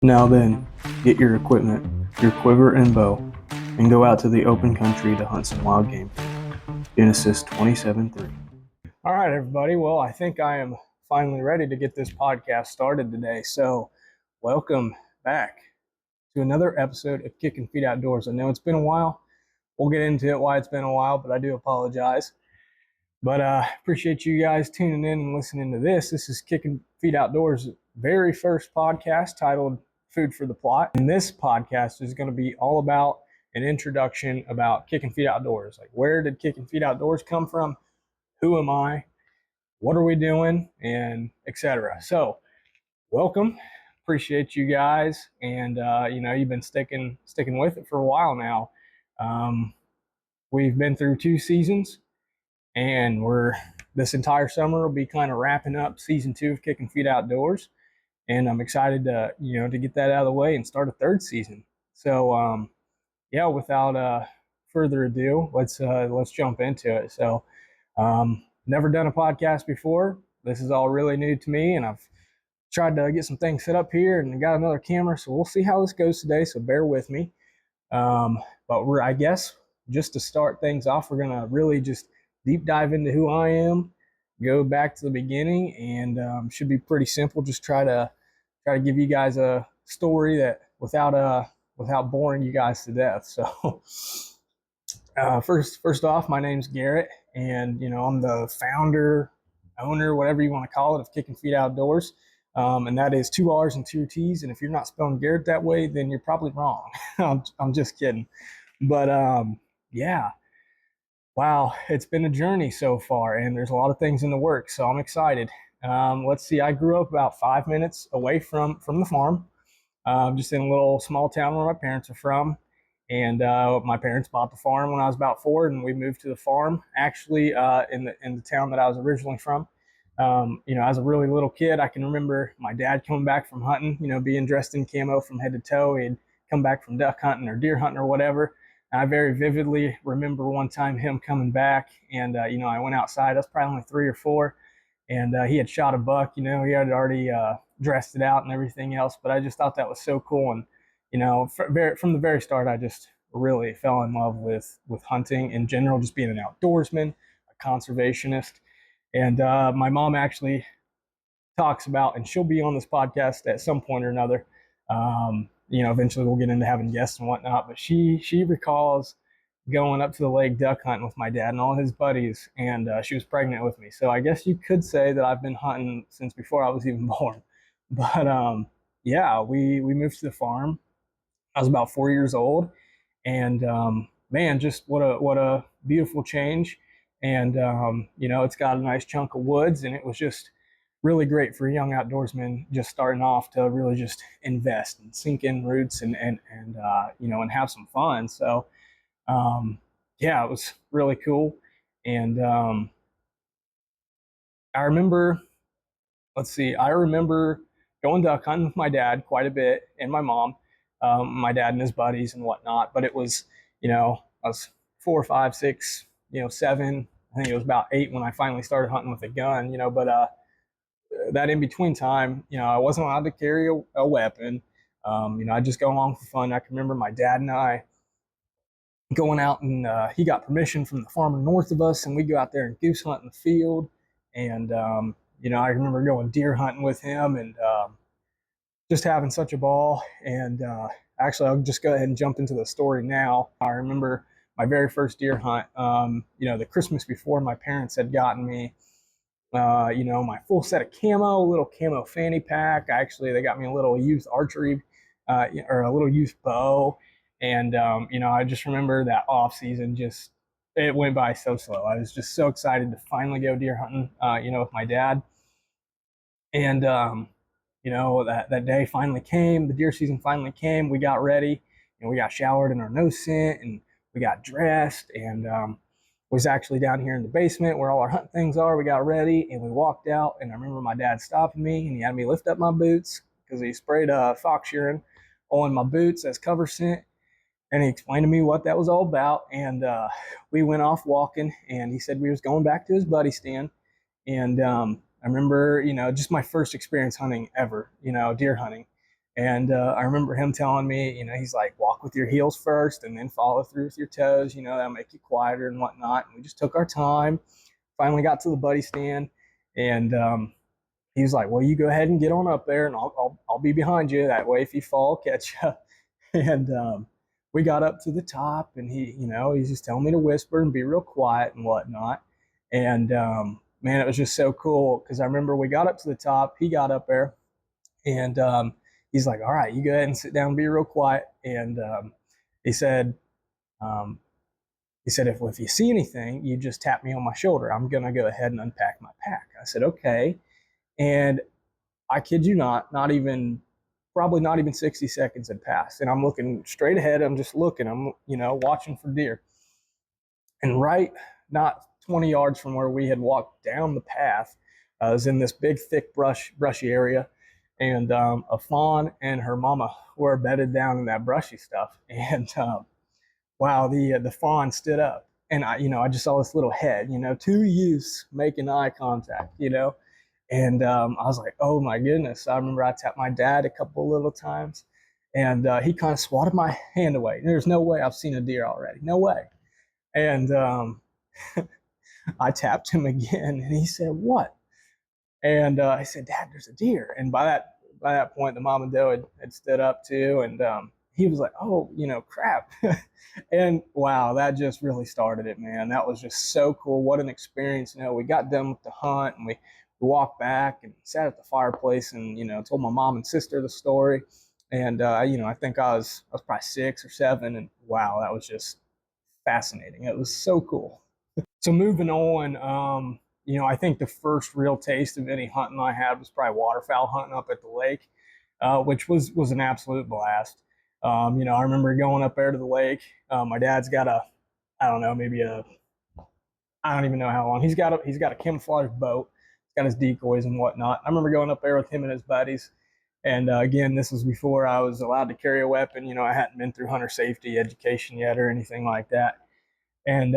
Now then, get your equipment, your quiver and bow, and go out to the open country to hunt some wild game. Genesis 27:3. All right, everybody. Well, I think I am finally ready to get this podcast started today. So, welcome back to another episode of Kicking Feet Outdoors. I know it's been a while. We'll get into it why it's been a while, but I do apologize. But appreciate you guys tuning in and listening to this. This is Kicking Feet Outdoors' very first podcast titled Food for the Plot. And this podcast is going to be all about an introduction about Kicking Feet Outdoors. Like, where did Kicking Feet Outdoors come from? Who am I? What are we doing? And etc. So, welcome. Appreciate you guys. And you've been sticking with it for a while now. We've been through 2 seasons. And this entire summer will be kind of wrapping up season 2 of Kicking Feet Outdoors, and I'm excited to get that out of the way and start a 3rd season. So without further ado, let's jump into it. So never done a podcast before. This is all really new to me, and I've tried to get some things set up here and got another camera, so we'll see how this goes today. So bear with me. But I guess just to start things off, we're gonna really just deep dive into who I am, go back to the beginning, and should be pretty simple. Just try to give you guys a story that without boring you guys to death. So first off, my name's Garrett, and I'm the founder, owner, whatever you want to call it, of Kicking Feet Outdoors. And that is 2 R's and 2 T's. And if you're not spelling Garrett that way, then you're probably wrong. I'm just kidding. But yeah. Wow, it's been a journey so far, and there's a lot of things in the works, so I'm excited. Let's see, I grew up about 5 minutes away from the farm, just in a little small town where my parents are from. And my parents bought the farm when I was about 4, and we moved to the farm, actually, in the town that I was originally from. As a really little kid, I can remember my dad coming back from hunting, being dressed in camo from head to toe. He'd come back from duck hunting or deer hunting or whatever. I very vividly remember one time him coming back, and I went outside. I was probably only 3 or 4, and he had shot a buck. He had already dressed it out and everything else. But I just thought that was so cool, and from the very start, I just really fell in love with hunting in general, just being an outdoorsman, a conservationist. And my mom actually talks about, and she'll be on this podcast at some point or another. Eventually we'll get into having guests and whatnot, but she recalls going up to the lake duck hunting with my dad and all his buddies, and she was pregnant with me. So I guess you could say that I've been hunting since before I was even born. But we moved to the farm. I was about 4 years old, and man, just what a beautiful change. And it's got a nice chunk of woods, and it was just really great for a young outdoorsman just starting off to really just invest and sink in roots and have some fun. So it was really cool. And I remember going duck hunting with my dad quite a bit, and my mom, my dad and his buddies and whatnot. But it was, I was 4, 5, 6, 7. I think it was about 8 when I finally started hunting with a gun. But that in between time, I wasn't allowed to carry a weapon. I just go along for fun. I can remember my dad and I going out, and he got permission from the farmer north of us, and we go out there and goose hunt in the field. And I remember going deer hunting with him, and just having such a ball. And actually, I'll just go ahead and jump into the story now. I remember my very first deer hunt. The Christmas before, my parents had gotten me my full set of camo, a little camo fanny pack. Actually, they got me a little youth archery or a little youth bow. And, I just remember that off season, it went by so slow. I was just so excited to finally go deer hunting, with my dad. And, that day finally came, the deer season finally came. We got ready, and we got showered in our nose scent, and we got dressed, and, was actually down here in the basement where all our hunt things are. We got ready, and we walked out, and I remember my dad stopping me, and he had me lift up my boots because he sprayed fox urine on my boots as cover scent, and he explained to me what that was all about. And we went off walking, and he said we was going back to his buddy stand. And I remember, just my first experience hunting ever, deer hunting. And I remember him telling me, he's like, walk with your heels first and then follow through with your toes, that'll make you quieter and whatnot. And we just took our time, finally got to the buddy stand. And he was like, well, you go ahead and get on up there and I'll be behind you. That way, if you fall, I'll catch you. And we got up to the top and he's just telling me to whisper and be real quiet and whatnot. And man, it was just so cool because I remember we got up to the top, he got up there and he's like, all right, you go ahead and sit down and be real quiet. And he said, um, if you see anything, you just tap me on my shoulder. I'm going to go ahead and unpack my pack. I said, okay. And I kid you not even, probably not even 60 seconds had passed. And I'm looking straight ahead. I'm just looking, I'm, watching for deer. And right, not 20 yards from where we had walked down the path, I was in this big, thick brushy area. And a fawn and her mama were bedded down in that brushy stuff. And wow, the fawn stood up. And I just saw this little head, two youths making eye contact, and I was like, oh my goodness. I remember I tapped my dad a couple of little times and he kind of swatted my hand away. There's no way I've seen a deer already. No way. And I tapped him again and he said, what? And I said, Dad, there's a deer. And by that point, the mom and dad had stood up too. And he was like, oh, crap. And wow, that just really started it, man. That was just so cool. What an experience. We got done with the hunt and we walked back and sat at the fireplace and, told my mom and sister the story. And, I think I was probably 6 or 7. And wow, that was just fascinating. It was so cool. So moving on, I think the first real taste of any hunting I had was probably waterfowl hunting up at the lake, which was an absolute blast. I remember going up there to the lake. My dad's got I don't know, maybe I don't even know how long. He's got a camouflage boat. He's got his decoys and whatnot. I remember going up there with him and his buddies. And again, this was before I was allowed to carry a weapon. I hadn't been through hunter safety education yet or anything like that. And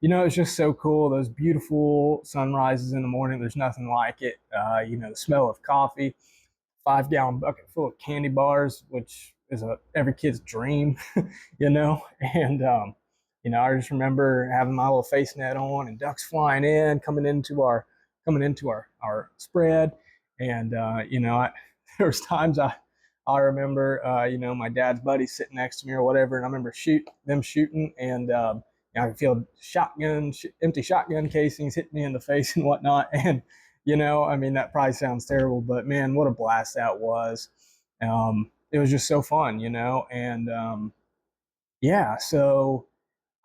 it's just so cool. Those beautiful sunrises in the morning. There's nothing like it. The smell of coffee, 5-gallon bucket full of candy bars, which is every kid's dream, And I just remember having my little face net on and ducks flying in, coming into our spread. And there was times I remember my dad's buddy sitting next to me or whatever, and I remember them shooting, and I could feel empty shotgun casings hit me in the face and whatnot. And that probably sounds terrible, but man, what a blast that was. It was just so fun, and yeah, so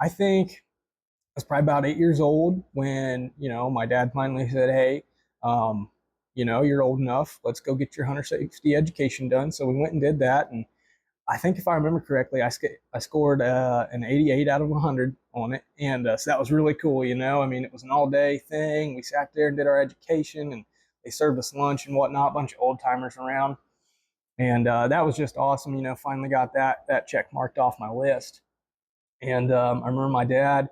I think I was probably about 8 years old when, my dad finally said, hey, you're old enough. Let's go get your hunter safety education done. So we went and did that. And I think if I remember correctly, I scored an 88 out of 100 on it. And so that was really cool, it was an all day thing. We sat there and did our education and they served us lunch and whatnot, a bunch of old timers around. And that was just awesome, finally got that check marked off my list. And I remember my dad,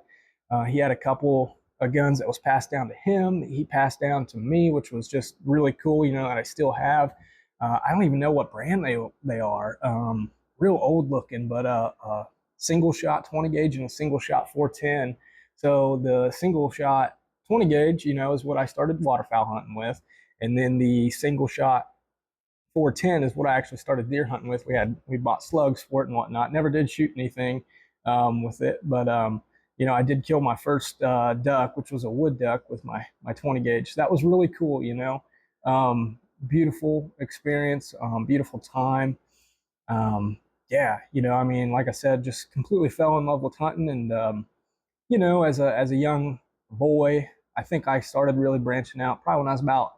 he had a couple of guns that was passed down to him that he passed down to me, which was just really cool, that I still have. I don't even know what brand they are. Real old looking, but single shot 20 gauge and a single shot 410. So the single shot 20 gauge, is what I started waterfowl hunting with. And then the single shot 410 is what I actually started deer hunting with. We bought slugs for it and whatnot. Never did shoot anything with it, but I did kill my first duck, which was a wood duck with my 20 gauge. So that was really cool, beautiful experience, beautiful time. Yeah, like I said, just completely fell in love with hunting. And, as a young boy, I think I started really branching out probably when I was about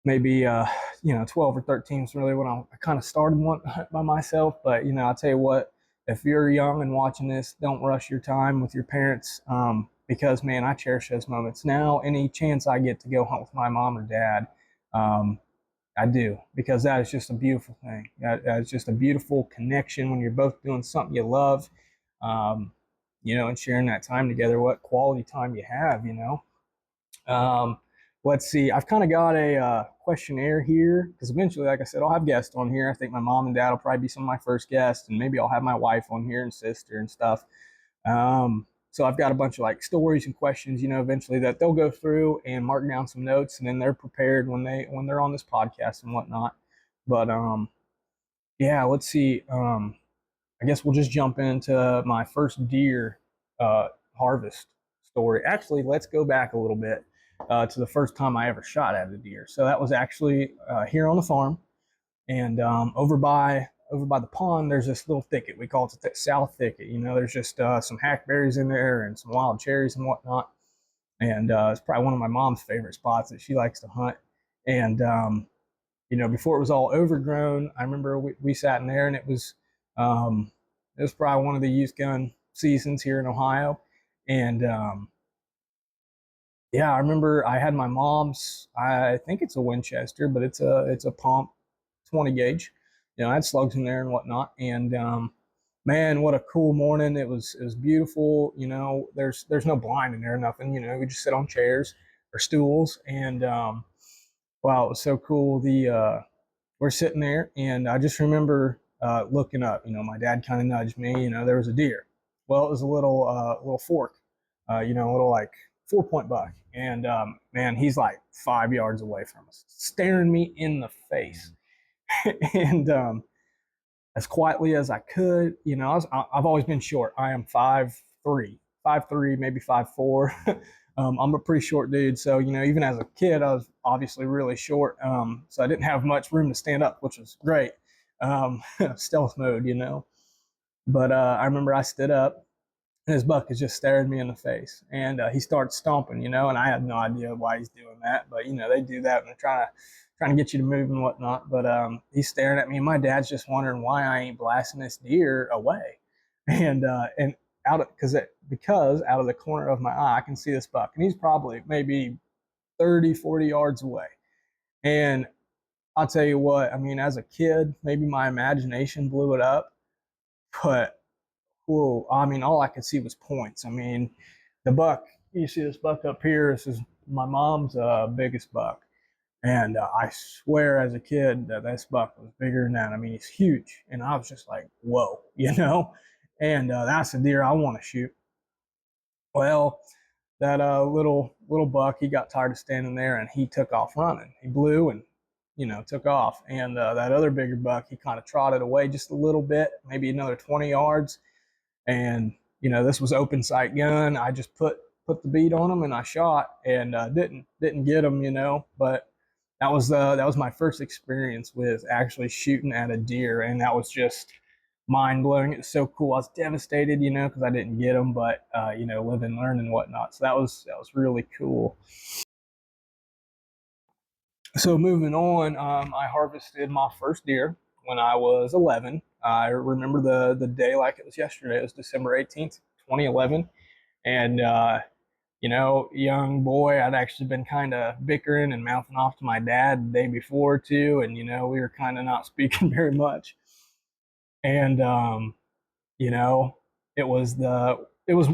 maybe 12 or 13 is really when I kind of started wanting to hunt by myself. But I'll tell you what, if you're young and watching this, don't rush your time with your parents, because man, I cherish those moments. Now any chance I get to go hunt with my mom or dad, I do, because that is just a beautiful thing. That is just a beautiful connection when you're both doing something you love, and sharing that time together. What quality time you have. Um, let's see. I've kind of got a questionnaire here because eventually, like I said, I'll have guests on here. I think my mom and dad will probably be some of my first guests, and maybe I'll have my wife on here and sister and stuff. So I've got a bunch of like stories and questions, eventually that they'll go through and mark down some notes, and then they're prepared when they're on this podcast and whatnot. But yeah, let's see. I guess we'll just jump into my first deer uh, harvest story. Actually, let's go back a little bit to the first time I ever shot at a deer. So that was actually here on the farm, and over by the pond, there's this little thicket. We call it the south thicket. There's just some hackberries in there and some wild cherries and whatnot. And it's probably one of my mom's favorite spots that she likes to hunt. And before it was all overgrown, I remember we sat in there, and it was probably one of the youth gun seasons here in Ohio. And yeah, I remember I had my mom's. I think it's a Winchester, but it's a pump 20 gauge. I had slugs in there and whatnot. And man, what a cool morning! It was beautiful. There's no blind in there, nothing. We just sit on chairs or stools, and wow, it was so cool. We're sitting there, and I just remember looking up. My dad kind of nudged me. There was a deer. Well, it was a little fork. A little like 4 point buck, and man, he's like 5 yards away from us, staring me in the face. And as quietly as I could, I've always been short. I am 5'3", 5'3", maybe 5'4". I'm a pretty short dude, so even as a kid, I was obviously really short. So I didn't have much room to stand up, which was great. Stealth mode. But I remember I stood up, and his buck is just staring me in the face, and he starts stomping, and I had no idea why he's doing that, but they do that when they're trying to get you to move and whatnot. But he's staring at me, and my dad's just wondering why I ain't blasting this deer away. And because out of the corner of my eye, I can see this buck, and he's probably maybe 30, 40 yards away. And I'll tell you what, I mean, as a kid, maybe my imagination blew it up, but whoa, I mean, all I could see was points. I mean, the buck, you see this buck up here, this is my mom's biggest buck. And I swear as a kid that this buck was bigger than that. I mean, he's huge. And I was just like, whoa, And that's a deer I want to shoot. Well, that little buck, he got tired of standing there, and he took off running. He blew and took off. And that other bigger buck, he kind of trotted away just a little bit, maybe another 20 yards. And this was open sight gun. I just put the bead on him, and I shot, and didn't get him, but that was my first experience with actually shooting at a deer, and that was just mind blowing. It was so cool. I was devastated, because I didn't get them, but live and learn and whatnot. So that was really cool. So moving on, I harvested my first deer when I was 11. I remember the day like it was yesterday. It was December 18th, 2011, and young boy, I'd actually been kind of bickering and mouthing off to my dad the day before too, and we were kind of not speaking very much. And you know, it was the it was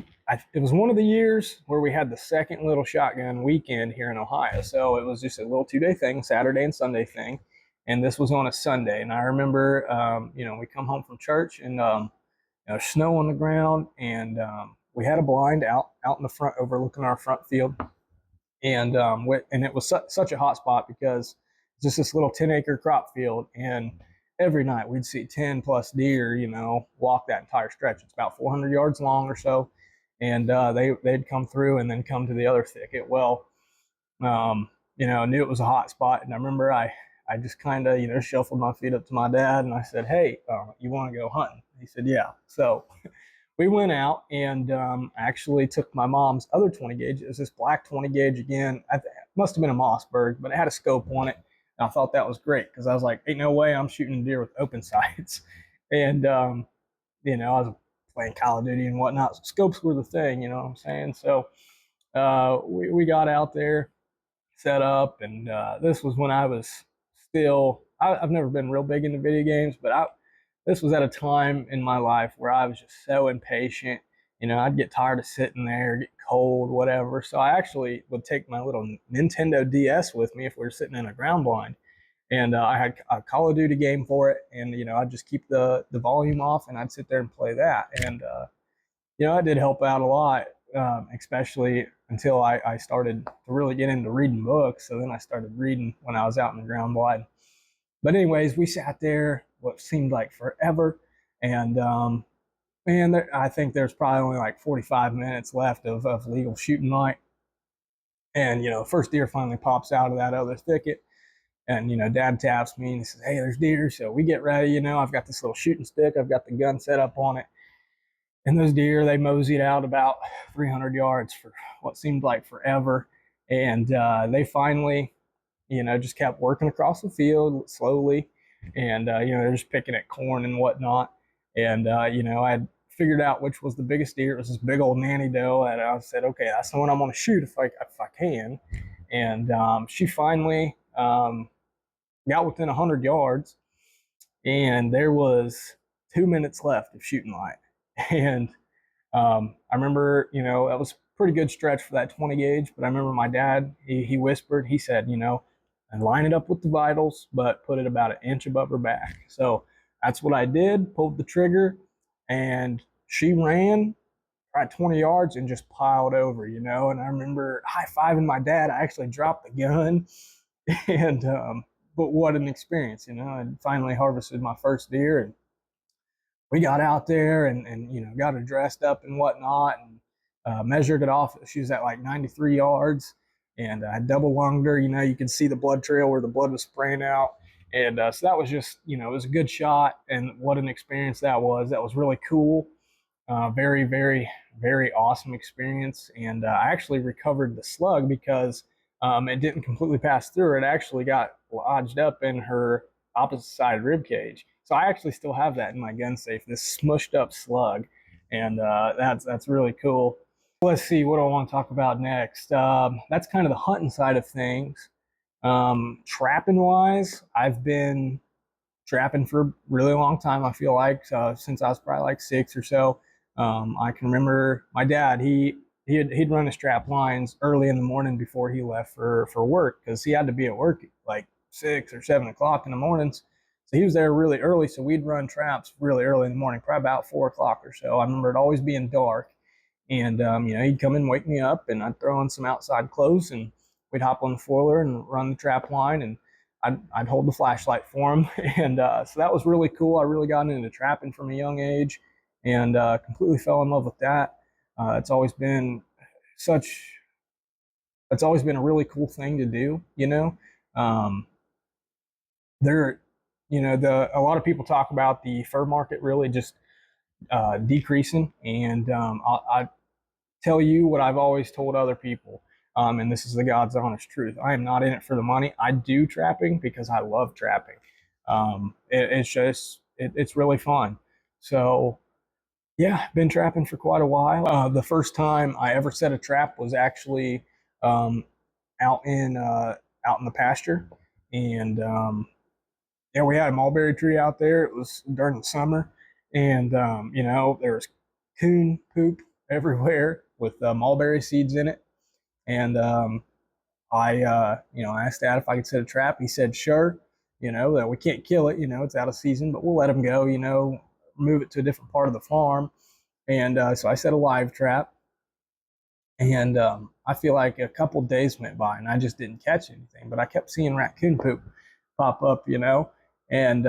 one of the years where we had the second little shotgun weekend here in Ohio. So it was just a little 2 day thing, Saturday and Sunday thing, and this was on a Sunday. And I remember, we come home from church, and snow on the ground, and we had a blind out in the front overlooking our front field, and it was such a hot spot because it's just this little 10-acre crop field, and every night we'd see 10 plus deer, walk that entire stretch. It's about 400 yards long or so, and they'd come through and then come to the other thicket. Well, I knew it was a hot spot, and I remember I just kind of shuffled my feet up to my dad, and I said, "Hey, you want to go hunting?" He said, "Yeah." So we went out, and actually took my mom's other 20 gauge. It was this black 20 gauge again. It must have been a Mossberg, but it had a scope on it. And I thought that was great because I was like, ain't no way I'm shooting deer with open sights. And, I was playing Call of Duty and whatnot. Scopes were the thing, you know what I'm saying? So we got out there, set up, and this was when I was I've never been real big into video games, but this was at a time in my life where I was just so impatient, You know, I'd get tired of sitting there, get cold, whatever. So I actually would take my little Nintendo DS with me if we were sitting in a ground blind, and I had a Call of Duty game for it, and you know, I'd just keep the volume off, and I'd sit there and play that, and you know, it did help out a lot, especially until I started to really get into reading books. So then I started reading when I was out in the ground blind. But anyways, we sat there what seemed like forever, and man, I think there's probably only like 45 minutes left of legal shooting night. And you know, first deer finally pops out of that other thicket, and you know, Dad taps me and he says, "Hey, there's deer." So we get ready. You know, I've got this little shooting stick. I've got the gun set up on it, and those deer, they moseyed out about 300 yards for what seemed like forever, and they finally, you know, just kept working across the field slowly, and you know, they're just picking at corn and whatnot. And you know, I had figured out which was the biggest deer. It was this big old nanny doe, and I said, okay, that's the one I'm going to shoot if I can. And she finally got within 100 yards, and there was 2 minutes left of shooting light. And I remember, you know, that was a pretty good stretch for that 20 gauge, but I remember my dad, he whispered, he said, you know, and line it up with the vitals, but put it about an inch above her back. So that's what I did, pulled the trigger, and she ran right 20 yards and just piled over, you know. And I remember high-fiving my dad. I actually dropped the gun, and but what an experience, you know. I finally harvested my first deer, and we got out there and you know, got her dressed up and whatnot, and measured it off. She was at like 93 yards, and I double lunged her. You know, you could see the blood trail where the blood was spraying out, and so that was just, you know, it was a good shot, and what an experience that was. That was really cool. Very, very, very awesome experience, and I actually recovered the slug because it didn't completely pass through. It actually got lodged up in her opposite side rib cage. So I actually still have that in my gun safe, this smushed up slug, and that's really cool. Let's see, what do I want to talk about next? That's kind of the hunting side of things. Trapping wise, I've been trapping for a really long time. I feel like since I was probably like 6 or so. I can remember my dad. He'd run his trap lines early in the morning before he left for work, because he had to be at work like 6 or 7 o'clock in the mornings. So he was there really early. So we'd run traps really early in the morning, probably about 4 o'clock or so. I remember it always being dark, and you know, he'd come and wake me up, and I'd throw on some outside clothes, and we'd hop on the foiler and run the trap line, and I'd hold the flashlight for him. And so that was really cool. I really got into trapping from a young age, and completely fell in love with that. It's always been such, it's always been a really cool thing to do, you know. Um, there, you know, a lot of people talk about the fur market really just decreasing, and I tell you what I've always told other people. And this is the God's honest truth. I am not in it for the money. I do trapping because I love trapping. It's just, it's really fun. So yeah, been trapping for quite a while. The first time I ever set a trap was actually um, out in the pasture, and yeah, we had a mulberry tree out there. It was during the summer, and you know, there was coon poop everywhere with mulberry seeds in it. And I, you know, asked Dad if I could set a trap. He said, sure. You know, that we can't kill it. You know, it's out of season, but we'll let him go. You know, move it to a different part of the farm. And so I set a live trap, and I feel like a couple days went by, and I just didn't catch anything. But I kept seeing raccoon poop pop up, you know. And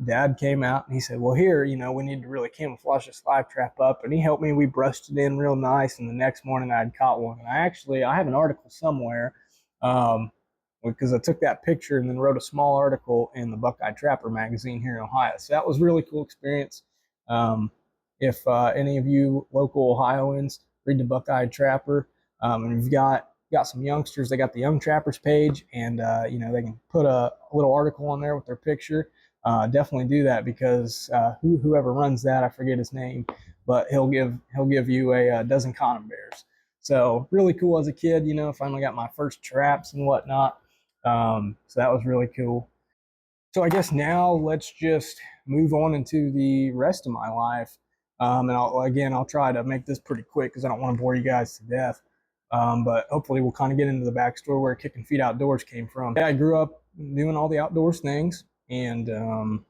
Dad came out and he said, well, here, you know, we need to really camouflage this live trap up. And he helped me. We brushed it in real nice. And the next morning I had caught one. And I have an article somewhere, because I took that picture and then wrote a small article in the Buckeye Trapper magazine here in Ohio. So that was a really cool experience. If any of you local Ohioans read the Buckeye Trapper, and you've got some youngsters, they got the Young Trappers page, and you know, they can put a little article on there with their picture. Definitely do that, because whoever runs that, I forget his name, but he'll give you a dozen condom bears. So really cool as a kid, you know. Finally got my first traps and whatnot. So that was really cool. So I guess now let's just move on into the rest of my life. And I'll try to make this pretty quick because I don't want to bore you guys to death. But hopefully we'll kind of get into the backstory where Kicking Feet Outdoors came from. Yeah, I grew up doing all the outdoors things, and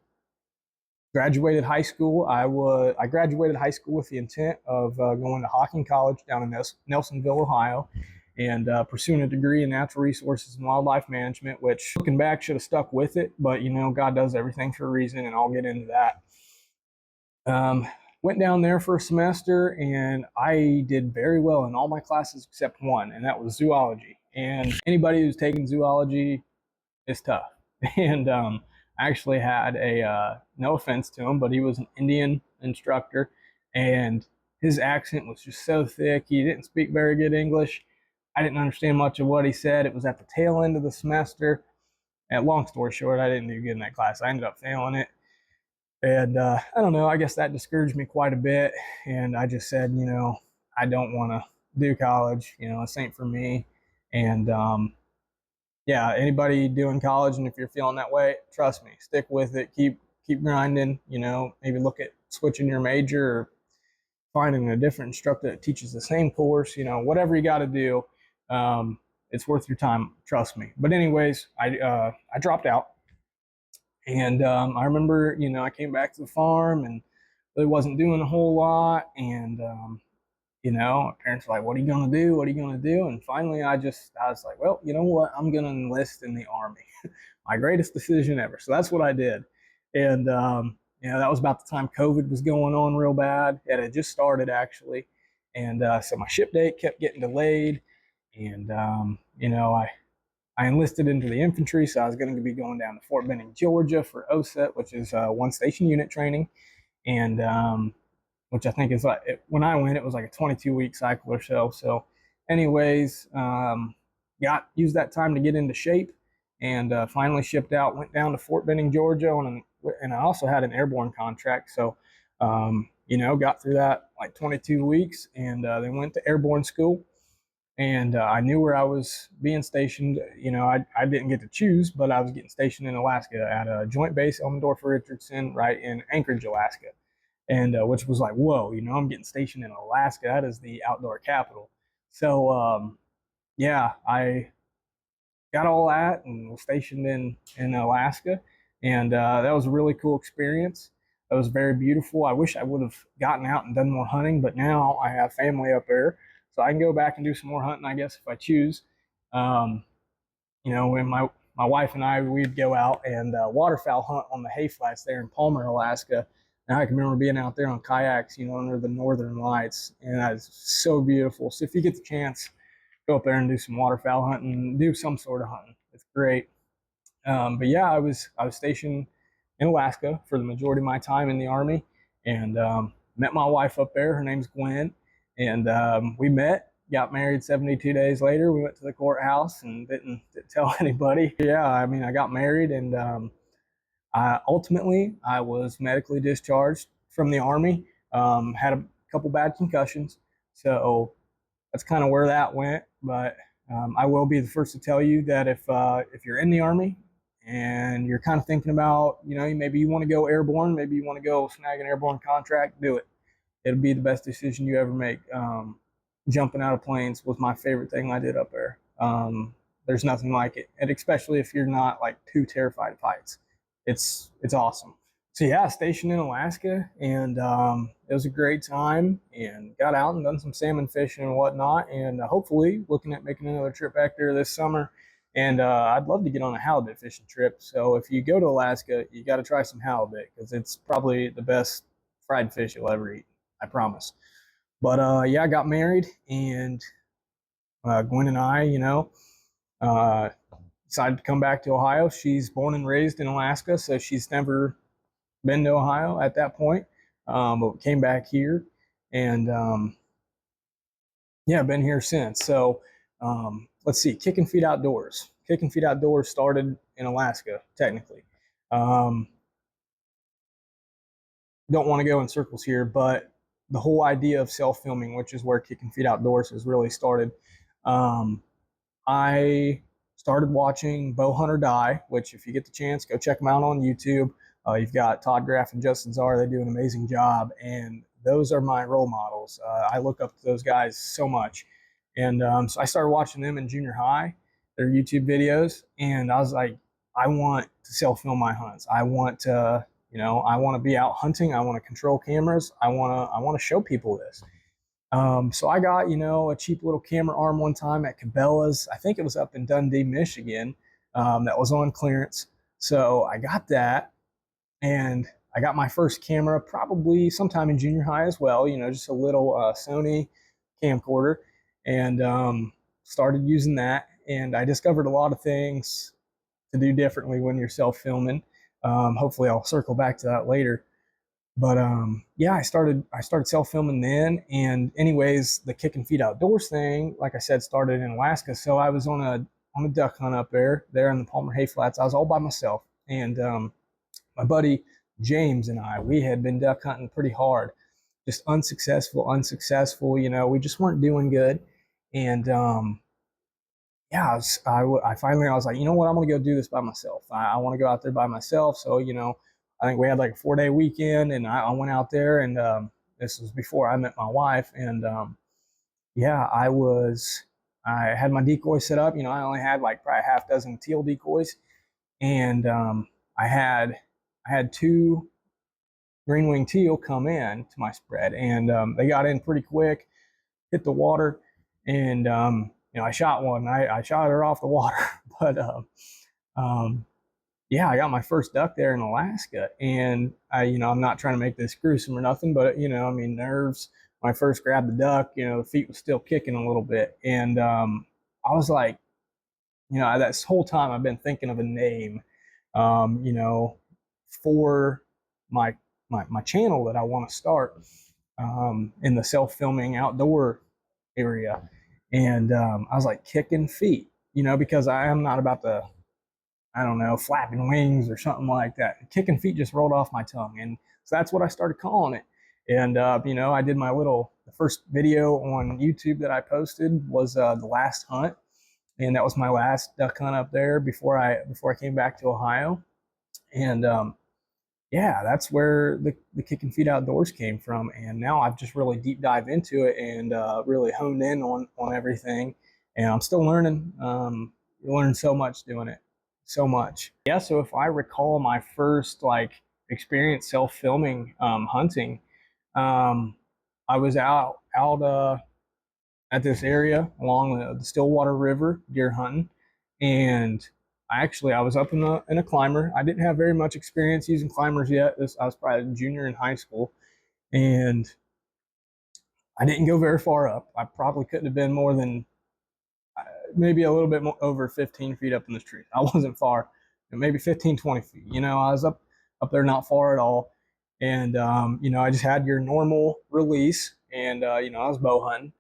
graduated high school. I graduated high school with the intent of going to Hocking College down in Nelsonville, Ohio, and pursuing a degree in natural resources and wildlife management, which looking back should have stuck with it, but God does everything for a reason, and I'll get into that. Went down there for a semester, and I did very well in all my classes except one, and that was zoology. And anybody who's taken zoology is tough. And I actually had no offense to him, but he was an Indian instructor, and his accent was just so thick. He didn't speak very good English. I didn't understand much of what he said. It was at the tail end of the semester. And long story short, I didn't do good in that class. I ended up failing it. And I don't know, I guess that discouraged me quite a bit. And I just said, I don't want to do college. This ain't for me. And yeah, anybody doing college, and if you're feeling that way, trust me, stick with it. Keep grinding. Maybe look at switching your major or finding a different instructor that teaches the same course. Whatever you got to do, it's worth your time. Trust me. But anyways, I dropped out. And I remember, I came back to the farm and really wasn't doing a whole lot. And, my parents were like, what are you going to do? What are you going to do? And finally, I was like, well, you know what? I'm going to enlist in the Army. My greatest decision ever. So that's what I did. And, that was about the time COVID was going on real bad. It had just started, actually. And so my ship date kept getting delayed. And, I enlisted into the infantry, so I was going to be going down to Fort Benning, Georgia for OSUT, which is one station unit training, and which I think is when I went, it was like a 22-week cycle or so. So, anyways, used that time to get into shape, and finally shipped out. Went down to Fort Benning, Georgia, and I also had an airborne contract. So, got through that like 22 weeks, and then went to airborne school. And I knew where I was being stationed. I didn't get to choose, but I was getting stationed in Alaska at a joint base, Elmendorf-Richardson, right in Anchorage, Alaska. And which was like, whoa, I'm getting stationed in Alaska. That is the outdoor capital. So, yeah, I got all that and was stationed in Alaska. And that was a really cool experience. It was very beautiful. I wish I would have gotten out and done more hunting, but now I have family up there. So I can go back and do some more hunting, I guess, if I choose. When my wife and I, we'd go out and waterfowl hunt on the hay flats there in Palmer, Alaska. And I can remember being out there on kayaks, under the northern lights. And that is so beautiful. So if you get the chance, go up there and do some waterfowl hunting, do some sort of hunting. It's great. But yeah, I was stationed in Alaska for the majority of my time in the Army, and met my wife up there. Her name's Gwen. And we met, got married 72 days later. We went to the courthouse and didn't tell anybody. Yeah, I got married, and I was medically discharged from the Army. Had a couple bad concussions, so that's kind of where that went. But I will be the first to tell you that if you're in the Army and you're kind of thinking about, maybe you want to go airborne, maybe you want to go snag an airborne contract, do it. It'll be the best decision you ever make. Jumping out of planes was my favorite thing I did up there. There's nothing like it, and especially if you're not like too terrified of heights, it's awesome. So yeah, stationed in Alaska, and it was a great time, and got out and done some salmon fishing and whatnot, and hopefully looking at making another trip back there this summer. And I'd love to get on a halibut fishing trip. So if you go to Alaska, you got to try some halibut because it's probably the best fried fish you'll ever eat. I promise. But yeah, I got married, and Gwen and I, decided to come back to Ohio. She's born and raised in Alaska, so she's never been to Ohio at that point. But came back here, and yeah, been here since. So let's see, Kicking Feet Outdoors. Kicking Feet Outdoors started in Alaska, technically. Don't want to go in circles here, but the whole idea of self-filming, which is where Kicking Feet Outdoors has really started. I started watching Bow Hunter Die, which if you get the chance, go check them out on YouTube. You've got Todd Graff and Justin Czar. They do an amazing job. And those are my role models. I look up to those guys so much. And so I started watching them in junior high, their YouTube videos, and I was like, I want to self-film my hunts. I want to, I want to be out hunting. I want to control cameras. I want to show people this. So I got, a cheap little camera arm one time at Cabela's. I think it was up in Dundee, Michigan. That was on clearance. So I got that, and I got my first camera probably sometime in junior high as well. Just a little Sony camcorder, and started using that. And I discovered a lot of things to do differently when you're self-filming. Hopefully, I'll circle back to that later. But yeah, I started self-filming then. And anyways, the Kicking Feet Outdoors thing, like I said, started in Alaska. So I was on a duck hunt up there in the Palmer Hay Flats. I was all by myself, and my buddy James and we had been duck hunting pretty hard, just unsuccessful. We just weren't doing good. And yeah, I finally, I was like, you know what, I'm gonna go do this by myself. I want to go out there by myself. So I think we had like a 4-day weekend, and I went out there, and this was before I met my wife. And yeah, I had my decoy set up. I only had like probably a half dozen teal decoys, and I had two green wing teal come in to my spread, and they got in pretty quick, hit the water, and I shot one. I shot her off the water, but yeah, I got my first duck there in Alaska, and I'm not trying to make this gruesome or nothing, but I mean, nerves. When I first grabbed the duck, the feet was still kicking a little bit, and I was like, this whole time I've been thinking of a name, for my channel that I want to start in the self-filming outdoor area. And I was like, Kicking Feet, because I am not about the, I don't know, flapping wings or something like that. Kicking Feet just rolled off my tongue. And so that's what I started calling it. And, I did the first video on YouTube that I posted was the last hunt. And that was my last duck hunt up there before I came back to Ohio. And yeah, that's where the Kicking Feet Outdoors came from. And now I've just really deep dive into it, and really honed in on everything. And I'm still learning. You learn so much doing it, so much. Yeah. So if I recall my first experience self-filming hunting, I was out at this area along the Stillwater River deer hunting, and I was up in a climber. I didn't have very much experience using climbers yet. I was probably a junior in high school, and I didn't go very far up. I probably couldn't have been more than maybe a little bit more over 15 feet up in this tree. I wasn't far, maybe 15, 20 feet. I was up there not far at all, and I just had your normal release, and I was bow hunting,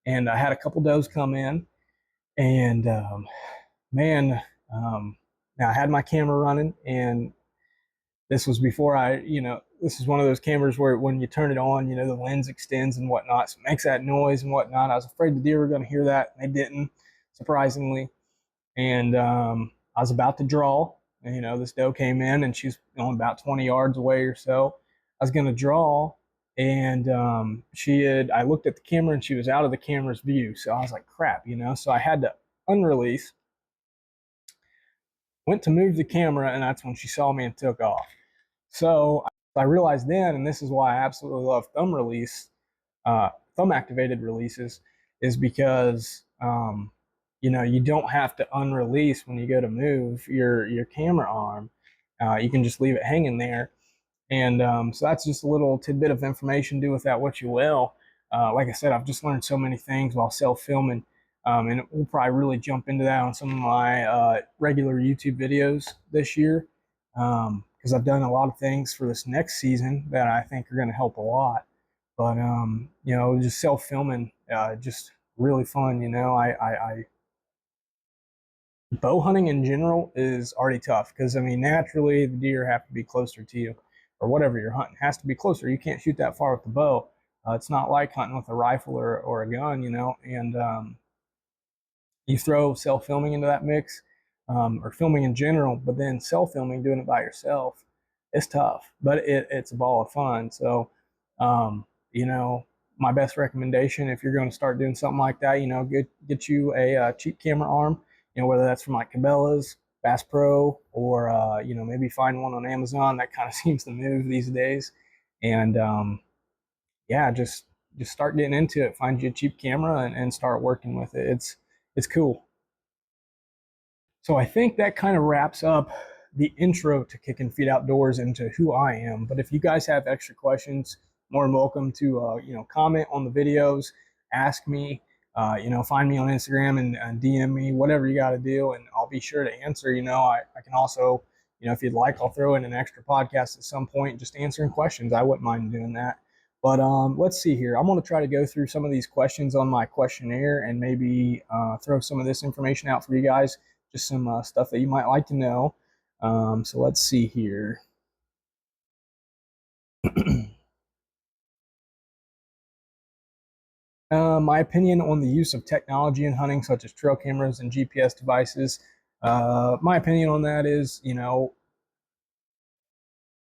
and I had a couple does come in, and man. Now I had my camera running, and this was before this is one of those cameras where when you turn it on, the lens extends and whatnot, so it makes that noise and whatnot. I was afraid the deer were going to hear that, and they didn't, surprisingly. And I was about to draw, and this doe came in, and she's going about 20 yards away or so. I was going to draw, and I looked at the camera, and she was out of the camera's view. So I was like, crap, so I had to unrelease. Went to move the camera, and that's when she saw me and took off. So I realized then, and this is why I absolutely love thumb activated releases, is because you don't have to unrelease when you go to move your camera arm. You can just leave it hanging there, and so that's just a little tidbit of information. Do with that what you will. Like I said, I've just learned so many things while self-filming. And we'll probably really jump into that on some of my regular YouTube videos this year, because I've done a lot of things for this next season that I think are going to help a lot. But just self-filming, just really fun. Bow hunting in general is already tough because naturally the deer have to be closer to you, or whatever you're hunting has to be closer. You can't shoot that far with the bow. It's not like hunting with a rifle or a gun, and you throw self-filming into that mix, or filming in general, but then self-filming, doing it by yourself, it's tough, but it's a ball of fun. So my best recommendation if you're going to start doing something like that, get you a cheap camera arm, whether that's from like Cabela's, Bass Pro, or maybe find one on Amazon. That kind of seems to move these days. And yeah, just start getting into it. Find you a cheap camera and start working with it. It's cool. So I think that kind of wraps up the intro to Kicking Feet Outdoors into who I am. But if you guys have extra questions, more than welcome to comment on the videos, ask me, find me on Instagram and DM me, whatever you got to do, and I'll be sure to answer. I can also, if you'd like, I'll throw in an extra podcast at some point, just answering questions. I wouldn't mind doing that. But let's see here. I'm going to try to go through some of these questions on my questionnaire and maybe throw some of this information out for you guys, just some stuff that you might like to know. So let's see here. My opinion on the use of technology in hunting, such as trail cameras and GPS devices. My opinion on that is,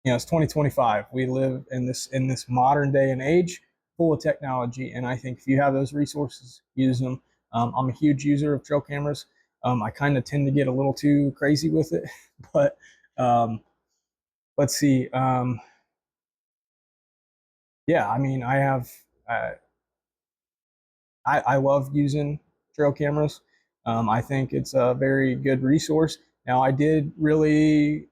it's 2025. We live in this modern day and age full of technology, and I think if you have those resources, use them. I'm a huge user of trail cameras. I kind of tend to get a little too crazy with it, but let's see. Yeah, I mean, I love using trail cameras. I think it's a very good resource. Now, I did really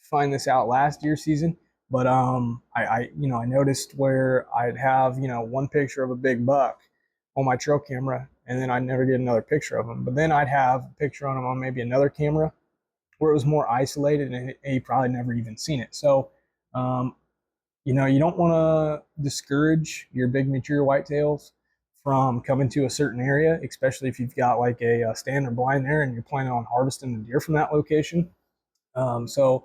find this out last year season, but I noticed where I'd have one picture of a big buck on my trail camera, and then I'd never get another picture of him. But then I'd have a picture on him on maybe another camera where it was more isolated, and he probably never even seen it. So, you don't want to discourage your big mature whitetails from coming to a certain area, especially if you've got like a stand or blind there and you're planning on harvesting the deer from that location. So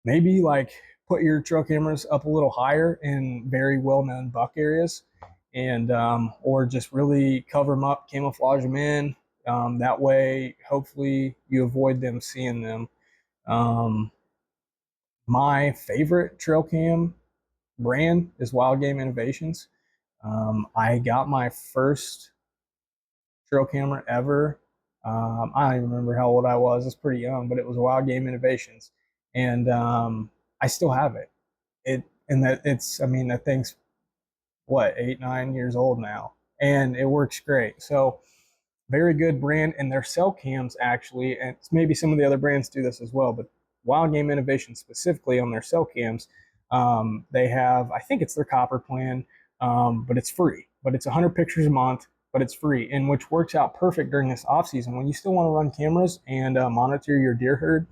maybe like put your trail cameras up a little higher in very well-known buck areas, and or just really cover them up, camouflage them in. That way, hopefully, you avoid them seeing them. My favorite trail cam brand is Wild Game Innovations. I got my first trail camera ever. I don't even remember how old I was. It's pretty young, but it was Wild Game Innovations, and I still have it. I mean, that thing's what 8, 9 years old now, and it works great. So very good brand, and their cell cams actually, and maybe some of the other brands do this as well, but Wild Game Innovation specifically on their cell cams, they have, I think it's their copper plan, but it's free, but it's 100 pictures a month, but it's free, and which works out perfect during this off season when you still want to run cameras and monitor your deer herd.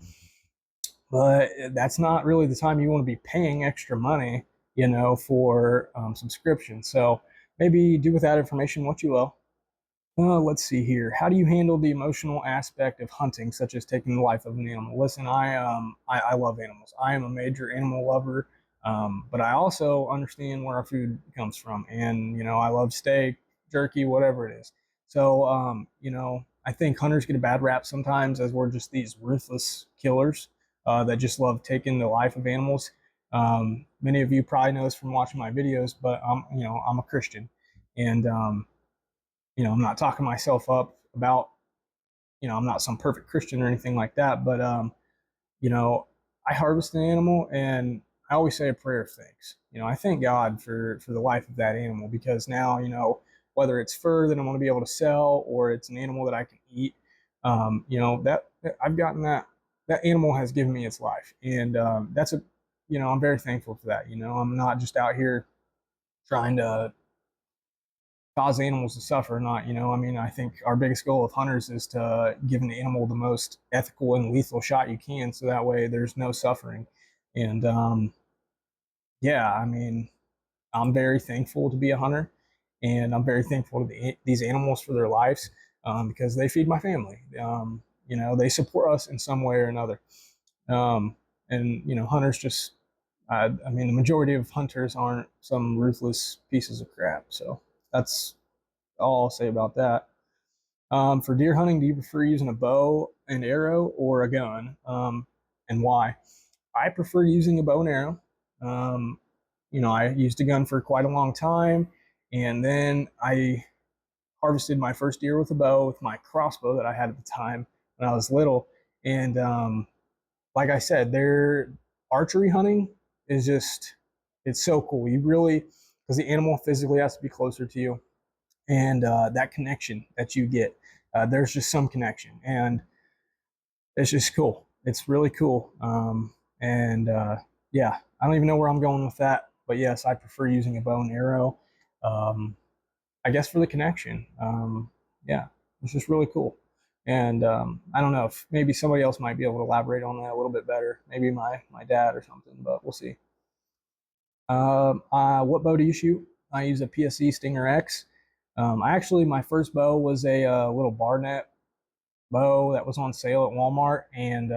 But that's not really the time you want to be paying extra money, for subscription. So maybe do with that information what you will. Let's see here. How do you handle the emotional aspect of hunting, such as taking the life of an animal? Listen, I love animals. I am a major animal lover, but I also understand where our food comes from, and I love steak, jerky, whatever it is. So I think hunters get a bad rap sometimes as we're just these ruthless killers that just love taking the life of animals. Many of you probably know this from watching my videos, but I'm a Christian, and I'm not talking myself up about, I'm not some perfect Christian or anything like that, but, I harvest an animal and I always say a prayer of thanks. I thank God for the life of that animal, because now, whether it's fur that I'm going to be able to sell or it's an animal that I can eat, that I've gotten that animal has given me its life. And I'm very thankful for that. I'm not just out here trying to cause animals to suffer, not, I mean, I think our biggest goal of hunters is to give an animal the most ethical and lethal shot you can, so that way there's no suffering. And yeah, I mean, I'm very thankful to be a hunter, and I'm very thankful to these animals for their lives, because they feed my family. They support us in some way or another. And hunters just, I mean, the majority of hunters aren't some ruthless pieces of crap. So that's all I'll say about that. For deer hunting, do you prefer using a bow and arrow or a gun? And why? I prefer using a bow and arrow. I used a gun for quite a long time, and then I harvested my first deer with a bow with my crossbow that I had at the time when I was little. And like I said, their archery hunting is just, it's so cool. You really, because the animal physically has to be closer to you, and that connection that you get, there's just some connection, and it's just cool. It's really cool. And yeah, I don't even know where I'm going with that, but yes, I prefer using a bow and arrow. Um, I guess for the connection. Yeah, it's just really cool. And I don't know if maybe somebody else might be able to elaborate on that a little bit better. Maybe my dad or something, but we'll see. What bow do you shoot? I use a PSE Stinger X. My first bow was a little Barnett bow that was on sale at Walmart, and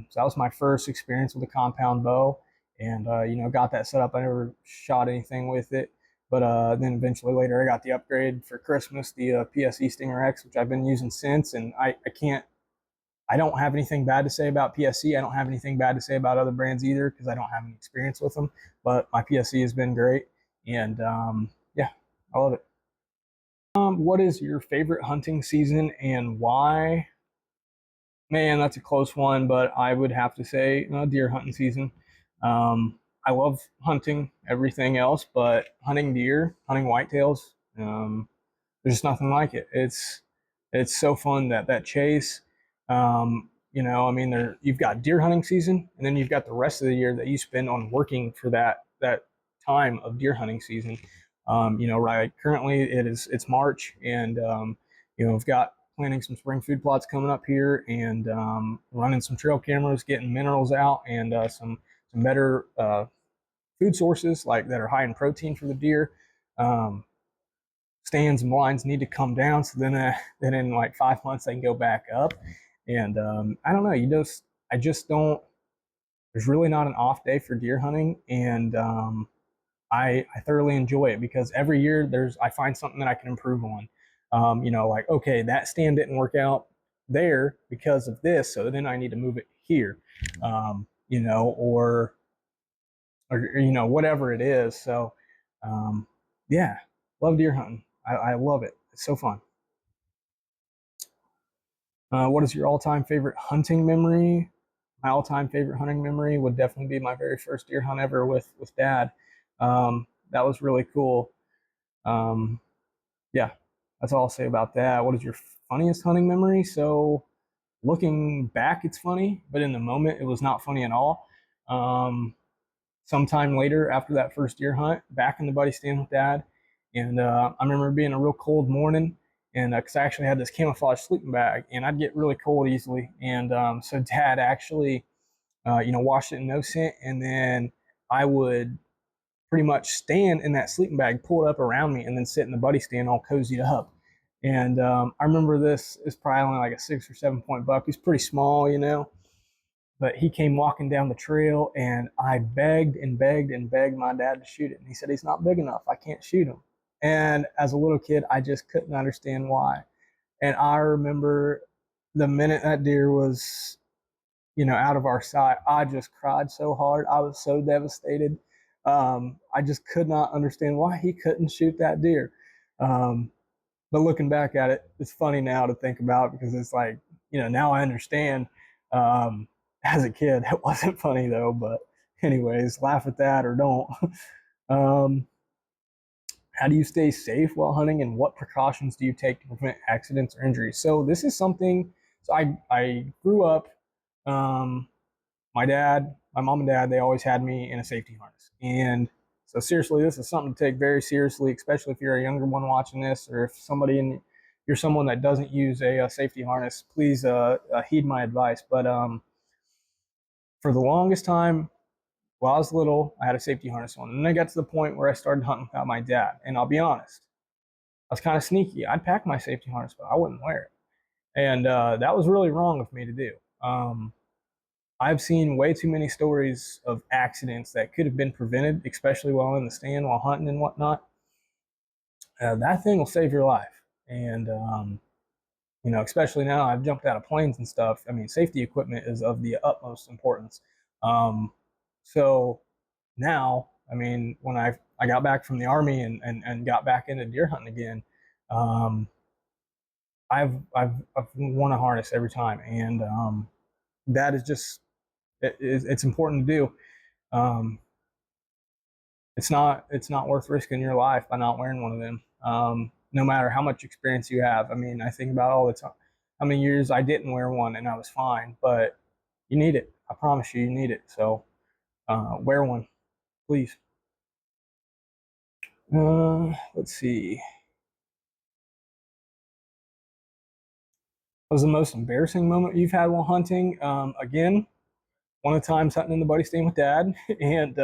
so that was my first experience with a compound bow. And got that set up. I never shot anything with it, but then eventually later I got the upgrade for Christmas, the PSE Stinger X, which I've been using since. And I don't have anything bad to say about PSE. I don't have anything bad to say about other brands either because I don't have any experience with them. But my PSE has been great, and yeah, I love it. What is your favorite hunting season and why? Man, that's a close one, but I would have to say deer hunting season. I love hunting everything else, but hunting deer, hunting whitetails, there's just nothing like it. It's so fun, that chase. I mean, you've got deer hunting season, and then you've got the rest of the year that you spend on working for that time of deer hunting season. Right currently it's March, and we've got planting some spring food plots coming up here, and running some trail cameras, getting minerals out, and some better food sources like that are high in protein for the deer. Um, Stands and blinds need to come down, so then in like 5 months they can go back up. And I don't know, I just don't. There's really not an off day for deer hunting, and I thoroughly enjoy it because every year I find something that I can improve on. Like, okay, that stand didn't work out there because of this, so then I need to move it here. Or whatever it is. So yeah, love deer hunting. I love it. It's so fun. What is your all-time favorite hunting memory? My all-time favorite hunting memory would definitely be my very first deer hunt ever with Dad. That was really cool. Um, yeah, that's all I'll say about that. What is your funniest hunting memory? So looking back, it's funny, but in the moment, it was not funny at all. Sometime later, after that first deer hunt, back in the buddy stand with Dad, and I remember being a real cold morning, and because I actually had this camouflage sleeping bag, and I'd get really cold easily, and so Dad actually, washed it in no scent, and then I would pretty much stand in that sleeping bag, pull it up around me, and then sit in the buddy stand all cozied up. And I remember this is probably only like a 6 or 7 point buck. He's pretty small, but he came walking down the trail, and I begged and begged and begged my dad to shoot it. And he said, he's not big enough. I can't shoot him. And as a little kid, I just couldn't understand why. And I remember the minute that deer was, out of our sight, I just cried so hard. I was so devastated. I just could not understand why he couldn't shoot that deer. Um, but looking back at it, it's funny now to think about because it's like, now I understand. Um, as a kid, it wasn't funny though. But anyways, laugh at that or don't. um, how do you stay safe while hunting, and what precautions do you take to prevent accidents or injuries? So this is something. So I grew up. Um, my mom and dad, they always had me in a safety harness, and so seriously, this is something to take very seriously, especially if you're a younger one watching this, or if you're someone that doesn't use a safety harness. Please heed my advice. But for the longest time, while I was little, I had a safety harness on, and then I got to the point where I started hunting without my dad. And I'll be honest, I was kind of sneaky. I'd pack my safety harness, but I wouldn't wear it, and that was really wrong of me to do. I've seen way too many stories of accidents that could have been prevented, especially while in the stand, while hunting and whatnot. That thing will save your life. And, especially now I've jumped out of planes and stuff. I mean, safety equipment is of the utmost importance. Um, so now I mean, when I got back from the Army and got back into deer hunting again, um, I've worn a harness every time, and that is just it's important to do. Um, it's not worth risking your life by not wearing one of them. No matter how much experience you have. I mean, I think about all the time how many years I didn't wear one and I was fine, but you need it. I promise you, you need it. So wear one, please. Let's see. What was the most embarrassing moment you've had while hunting? Again, one of the times hunting in the buddy stand with Dad, and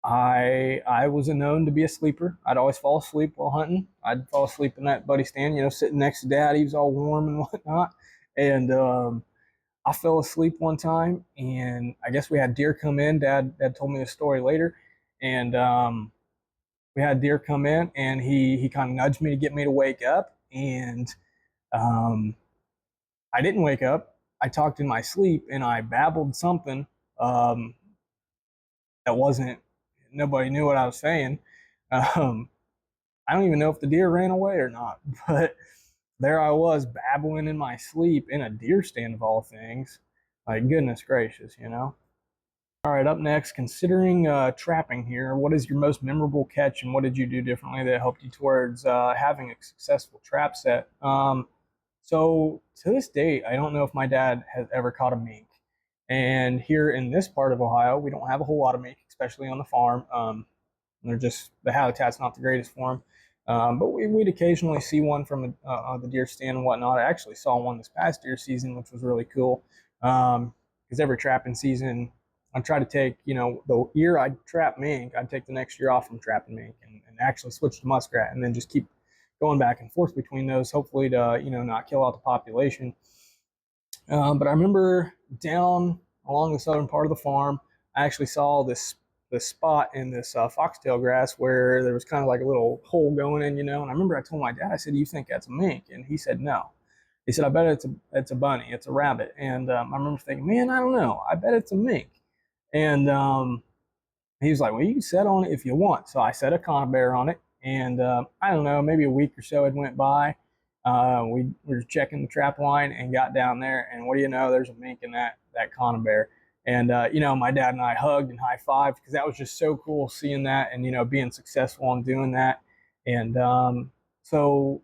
I was known to be a sleeper. I'd always fall asleep while hunting. I'd fall asleep in that buddy stand, sitting next to Dad. He was all warm and whatnot, and I fell asleep one time, and I guess we had deer come in. Dad told me the story later, and we had deer come in, and he kind of nudged me to get me to wake up, and um, I didn't wake up. I talked in my sleep, and I babbled something um, that wasn't. Nobody knew what I was saying. Um, I don't even know if the deer ran away or not, but there I was babbling in my sleep in a deer stand of all things. Like, goodness gracious. All right, up next, considering trapping here, what is your most memorable catch and what did you do differently that helped you towards having a successful trap set? So to this date, I don't know if my dad has ever caught a mink. And here in this part of Ohio, we don't have a whole lot of mink, especially on the farm. The habitat's not the greatest for them. But we'd occasionally see one from the deer stand and whatnot. I actually saw one this past deer season, which was really cool. Because every trapping season, I try to take, the year I trap mink, I'd take the next year off from trapping mink and actually switch to muskrat and then just keep going back and forth between those, hopefully to, not kill out the population. But I remember down along the southern part of the farm, I actually saw this spot in this foxtail grass where there was kind of like a little hole going in, and I remember I told my dad, I said, "Do you think that's a mink?" And he said, "No." He said, "I bet it's a bunny, it's a rabbit." And I remember thinking, man, I don't know, I bet it's a mink. And he was like, "Well, you can set on it if you want." So I set a conibear on it, and I don't know, maybe a week or so had went by. We were checking the trap line and got down there, and what do you know? There's a mink in that conibear. And my dad and I hugged and high fived because that was just so cool seeing that and being successful in doing that. And so,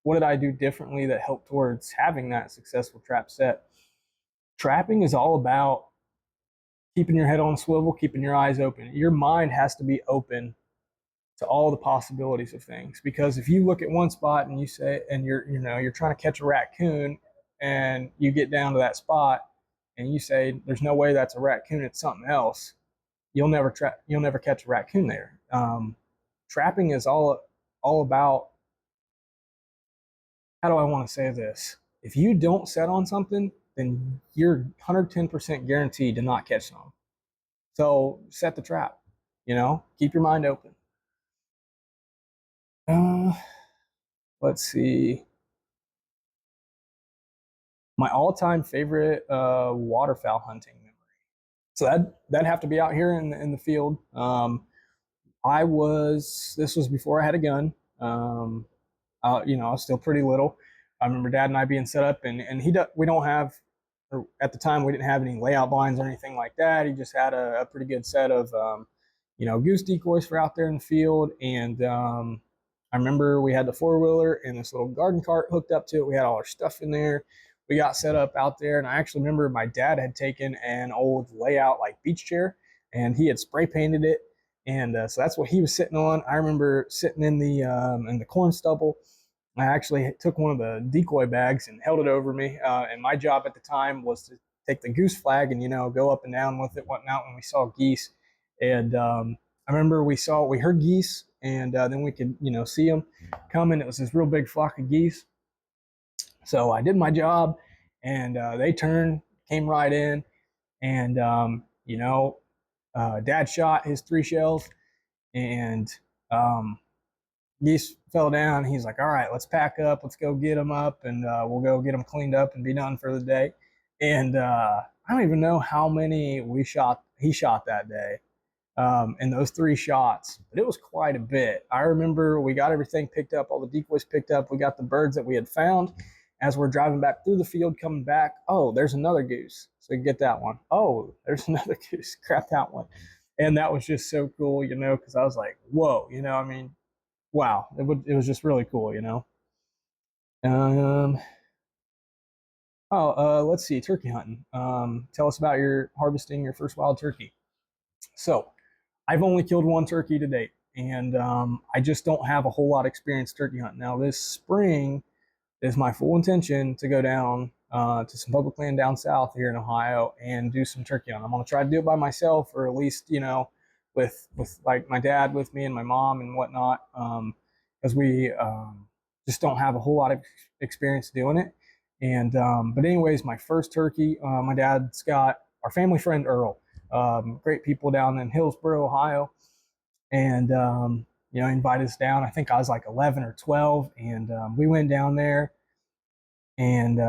what did I do differently that helped towards having that successful trap set? Trapping is all about keeping your head on a swivel, keeping your eyes open. Your mind has to be open to all the possibilities of things, because if you look at one spot and you say, and you're trying to catch a raccoon, and you get down to that spot and you say there's no way that's a raccoon, it's something else, you'll never catch a raccoon there. Trapping is all about, how do I want to say this, if you don't set on something, then you're 110% guaranteed to not catch some. So set the trap, keep your mind open. Let's see. My all-time favorite waterfowl hunting memory. So that'd have to be out here in the field. This was before I had a gun. I was still pretty little. I remember Dad and I being set up, and we don't have, or at the time we didn't have any layout blinds or anything like that. He just had a pretty good set of goose decoys for out there in the field, and I remember we had the four-wheeler and this little garden cart hooked up to it. We had all our stuff in there. We got set up out there, and I actually remember my dad had taken an old layout like beach chair, and he had spray painted it, and so that's what he was sitting on. I remember sitting in the corn stubble. I actually took one of the decoy bags and held it over me, and my job at the time was to take the goose flag and go up and down with it, whatnot, when we saw geese. And I remember we heard geese, and then we could see them coming. It was this real big flock of geese. So I did my job, and they came right in, and Dad shot his 3 shells, and geese fell down. He's like, "All right, let's pack up, let's go get them up, and we'll go get them cleaned up and be done for the day." And I don't even know how many he shot that day. in those 3 shots, but it was quite a bit. I remember we got everything picked up, all the decoys picked up, we got the birds that we had found. As we're driving back through the field, coming back, oh, there's another goose. So get that one. Oh, there's another goose. Crap that one. And that was just so cool, because I was like, whoa, I mean, wow. It was just really cool. Um, let's see, turkey hunting. Tell us about your harvesting your first wild turkey. So I've only killed 1 turkey to date, and I just don't have a whole lot of experience turkey hunting. Now this spring is my full intention to go down to some public land down south here in Ohio and do some turkey hunting. I'm gonna try to do it by myself, or at least with like my dad with me and my mom and whatnot, because we just don't have a whole lot of experience doing it. And but anyways, my first turkey, my dad's got our family friend Earl, great people down in Hillsboro, Ohio, and invited us down. I think I was like 11 or 12, and we went down there, and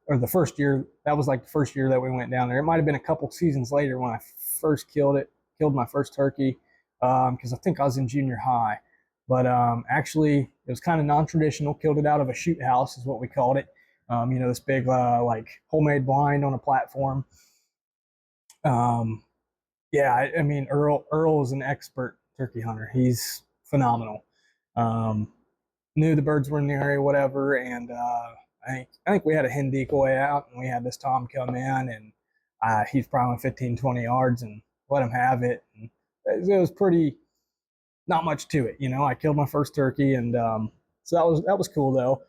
or the first year, that was like the first year that we went down there. It might have been a couple seasons later when I first killed my first turkey, because I think I was in junior high. But actually, it was kind of non-traditional. Killed it out of a shoot house, is what we called it. This big like homemade blind on a platform. Yeah, I mean Earl is an expert turkey hunter. He's phenomenal. Knew the birds were in the area, whatever, and I think we had a hen decoy out, and we had this Tom come in, and he's probably 15, 20 yards, and let him have it. And it was pretty, not much to it. I killed my first turkey, and so that was cool though.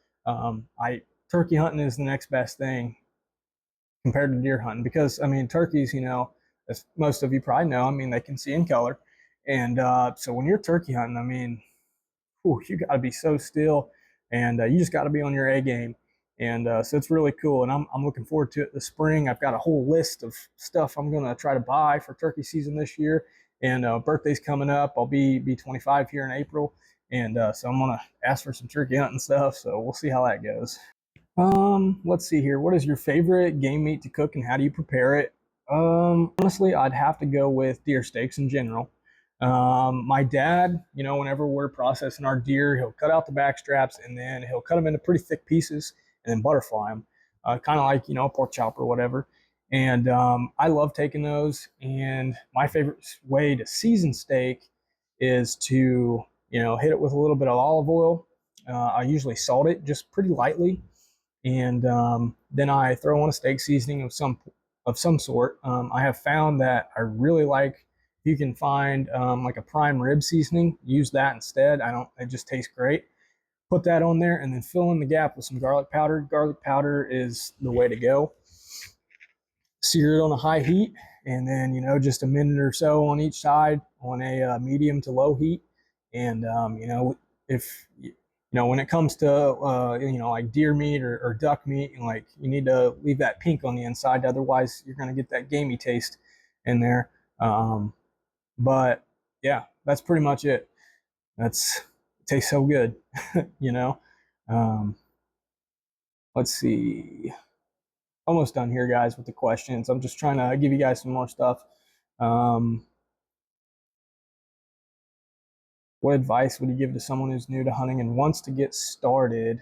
I Turkey hunting is the next best thing compared to deer hunting, because I mean turkeys, as most of you probably know, I mean they can see in color, and so when you're turkey hunting, I mean, you got to be so still, and you just got to be on your A game. And so it's really cool, and I'm looking forward to it this spring. I've got a whole list of stuff I'm going to try to buy for turkey season this year, and birthday's coming up. I'll be 25 here in April, and so I'm going to ask for some turkey hunting stuff, so we'll see how that goes. Let's see here. What is your favorite game meat to cook, and how do you prepare it? Honestly, I'd have to go with deer steaks in general. My dad, whenever we're processing our deer, he'll cut out the back straps, and then he'll cut them into pretty thick pieces and then butterfly them, kind of like, pork chop or whatever. And I love taking those. And my favorite way to season steak is to, hit it with a little bit of olive oil. I usually salt it just pretty lightly, and then I throw on a steak seasoning of some sort. I have found that I really like. You can find like a prime rib seasoning. Use that instead. It just tastes great. Put that on there, and then fill in the gap with some garlic powder. Garlic powder is the way to go. Sear it on a high heat, and then just a minute or so on each side on a medium to low heat. And if when it comes to like deer meat or duck meat, like you need to leave that pink on the inside, otherwise you're going to get that gamey taste in there. But yeah, that's pretty much it. It tastes so good, you know. Um, let's see. Almost done here, guys, with the questions. I'm just trying to give you guys some more stuff. What advice would you give to someone who's new to hunting and wants to get started?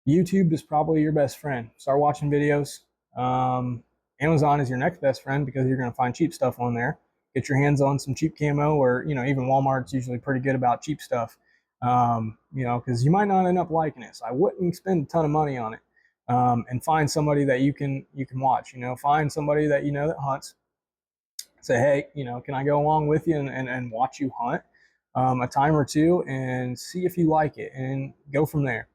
YouTube is probably your best friend. Start watching videos. Amazon is your next best friend because you're going to find cheap stuff on there. Get your hands on some cheap camo, or even Walmart's usually pretty good about cheap stuff. Because you might not end up liking it. So I wouldn't spend a ton of money on it. And find somebody that you can watch. Find somebody that that hunts. Say, hey, can I go along with you and watch you hunt a time or two and see if you like it, and go from there.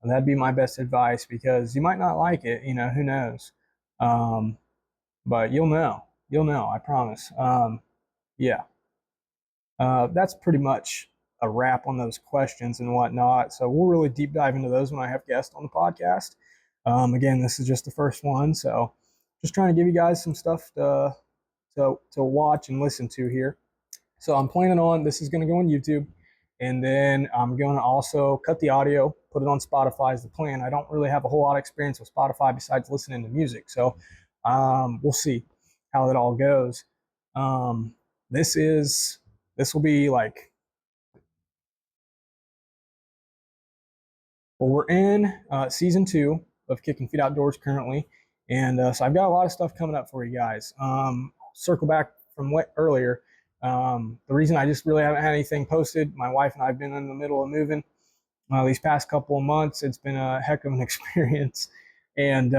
And that'd be my best advice, because you might not like it. Who knows? But you'll know. You'll know. I promise. Yeah. That's pretty much a wrap on those questions and whatnot. So we'll really deep dive into those when I have guests on the podcast. Again, this is just the first one, so just trying to give you guys some stuff to watch and listen to here. So I'm planning on, this is going to go on YouTube, and then I'm going to also cut the audio, put it on Spotify is the plan. I don't really have a whole lot of experience with Spotify besides listening to music, so we'll see how it all goes. this will be like, well, we're in season 2 of Kicking Feet Outdoors currently, and so I've got a lot of stuff coming up for you guys. Circle back from what earlier. The reason I just really haven't had anything posted, my wife and I have been in the middle of moving these past couple of months. It's been a heck of an experience, and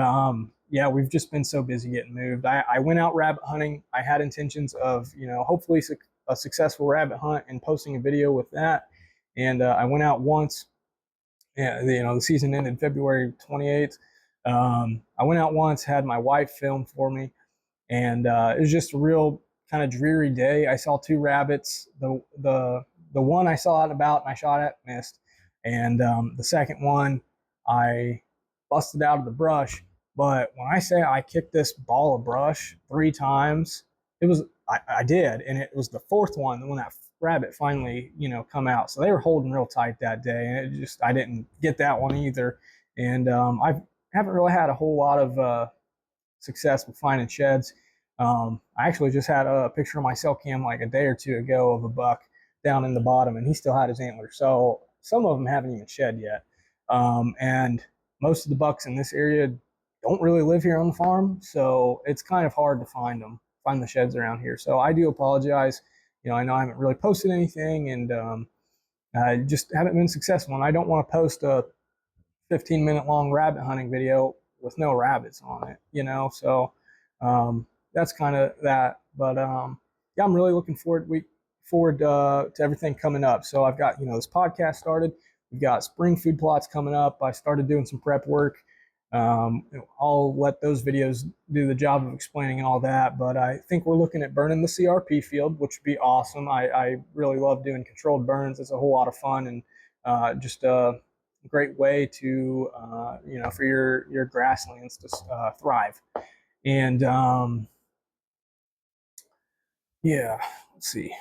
yeah, we've just been so busy getting moved. I went out rabbit hunting. I had intentions of, hopefully a successful rabbit hunt and posting a video with that. And I went out once. Yeah, the season ended February 28th. I went out once, had my wife film for me, and it was just a real kind of dreary day. I saw 2 rabbits. The one I saw out and about and I shot at, missed, and the second one I busted out of the brush. But when I say I kicked this ball of brush 3 times, it was I did, and it was the 4th one when that rabbit finally come out. So they were holding real tight that day, and it just I didn't get that one either. And I haven't really had a whole lot of success with finding sheds. I actually just had a picture of my cell cam like a day or 2 ago of a buck down in the bottom, and he still had his antlers. So some of them haven't even shed yet. And most of the bucks in this area don't really live here on the farm, so it's kind of hard to find the sheds around here. So I do apologize. I know I haven't really posted anything, and I just haven't been successful. And I don't want to post a 15-minute long rabbit hunting video with no rabbits on it, so that's kind of that. But yeah, I'm really looking forward to everything coming up. So I've got this podcast started. We've got spring food plots coming up. I started doing some prep work. I'll let those videos do the job of explaining all that, but I think we're looking at burning the CRP field, which would be awesome. I really love doing controlled burns. It's a whole lot of fun, and just a great way to for your grasslands to thrive. And yeah, let's see.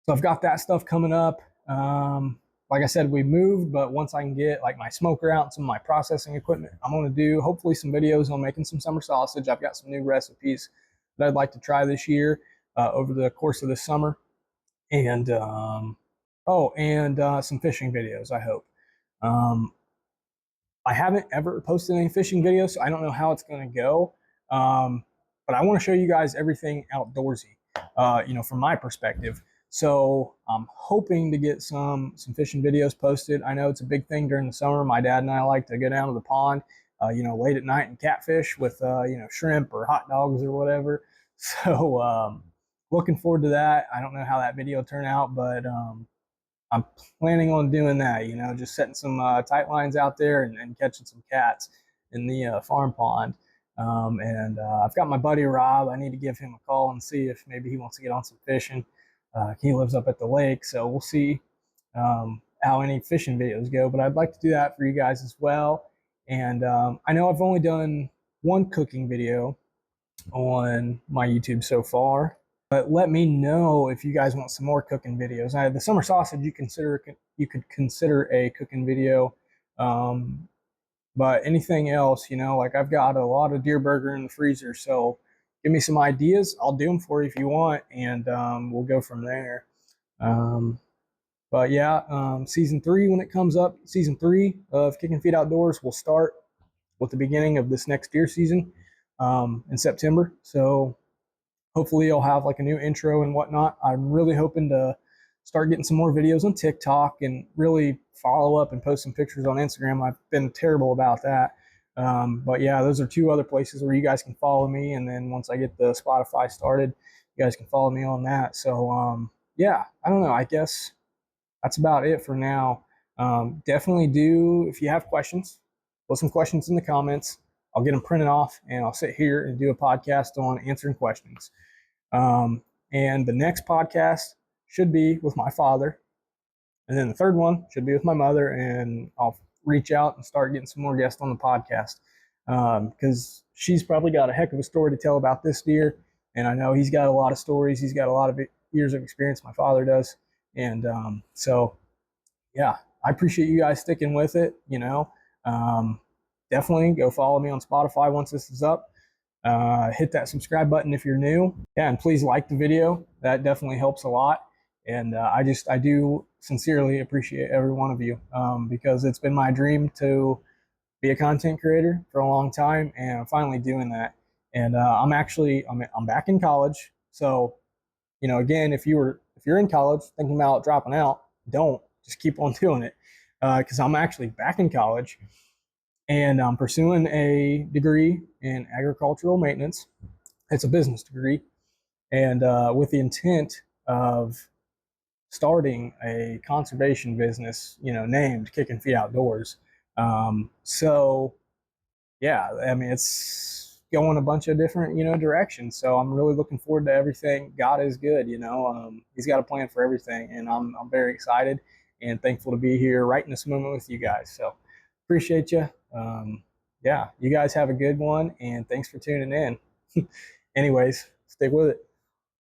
So I've got that stuff coming up. Like I said, we moved, but once I can get like my smoker out and some of my processing equipment, I'm going to do hopefully some videos on making some summer sausage. I've got some new recipes that I'd like to try this year over the course of the summer. And some fishing videos, I hope. I haven't ever posted any fishing videos, so I don't know how it's going to go. But I want to show you guys everything outdoorsy, from my perspective. So I'm hoping to get some fishing videos posted. I know it's a big thing during the summer. My dad and I like to go down to the pond, late at night and catfish with, shrimp or hot dogs or whatever. So looking forward to that. I don't know how that video turned out, but I'm planning on doing that, just setting some tight lines out there and catching some cats in the farm pond. And I've got my buddy Rob. I need to give him a call and see if maybe he wants to get on some fishing. He lives up at the lake, so we'll see how any fishing videos go. But I'd like to do that for you guys as well. And I know I've only done one cooking video on my YouTube so far. But let me know if you guys want some more cooking videos. The summer sausage you could consider a cooking video, but anything else, like I've got a lot of deer burger in the freezer, so give me some ideas. I'll do them for you if you want, and we'll go from there. But yeah, season 3 when it comes up, season 3 of Kicking Feet Outdoors will start with the beginning of this next deer season in September. So hopefully you'll have like a new intro and whatnot. I'm really hoping to start getting some more videos on TikTok and really follow up and post some pictures on Instagram. I've been terrible about that. But yeah, those are 2 other places where you guys can follow me. And then once I get the Spotify started, you guys can follow me on that. So yeah, I don't know. I guess that's about it for now. Definitely do, if you have questions, put some questions in the comments. I'll get them printed off and I'll sit here and do a podcast on answering questions. And the next podcast should be with my father. And then the third one should be with my mother. And I'll reach out and start getting some more guests on the podcast. Because she's probably got a heck of a story to tell about this deer. And I know he's got a lot of stories. He's got a lot of years of experience. My father does. And so, yeah, I appreciate you guys sticking with it. definitely go follow me on Spotify once this is up. Hit that subscribe button if you're new. Yeah, and please like the video. That definitely helps a lot. And I do sincerely appreciate every one of you, because it's been my dream to be a content creator for a long time, and I'm finally doing that. And I'm back in college. So, again, if you're in college thinking about dropping out, don't, just keep on doing it, because I'm actually back in college, and I'm pursuing a degree in agricultural maintenance. It's a business degree, and with the intent of starting a conservation business, named Kicking Feet Outdoors. So yeah, I mean, it's going a bunch of different, directions. So I'm really looking forward to everything. God is good, He's got a plan for everything, and I'm very excited and thankful to be here right in this moment with you guys. So appreciate you. Yeah, you guys have a good one, and thanks for tuning in. Anyways, stick with it.